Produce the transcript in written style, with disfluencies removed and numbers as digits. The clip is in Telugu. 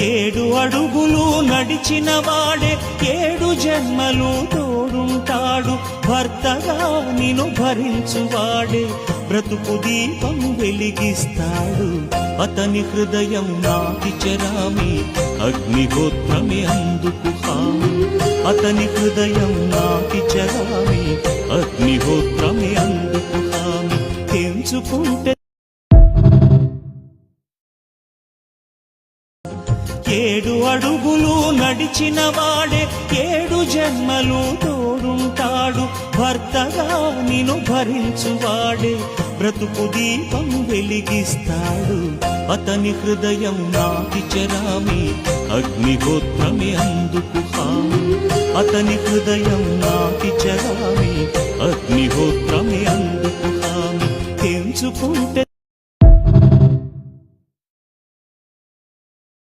ఏడు అడుగులు నడిచిన వాడే 7 జన్మలు తోడుంటాడు. భర్తగా నిన్ను భరించువాడే బ్రతుకు దీపం వెలిగిస్తాడు. అతని హృదయం నాటి చెరామి అగ్నిహోత్రమే అందుకు హామీ. అతని హృదయం నాటి చెరామి అగ్నిహోత్రమే అందుకు హామీ. తెంచుకుంటే 7 అడుగులు నడిచిన వాడే 7 జన్మలు తోడుంటాడు. భర్తగా నిన్ను భరించువాడే బ్రతుకు దీపం వెలిగిస్తాడు. అతని హృదయం నాటి చెరామి అగ్నిహోత్రమే అందుకు హామీ. అతని హృదయం నాటి చెరామి అగ్నిహోత్రమే అందుకు హామీ. తెంచుకుంటే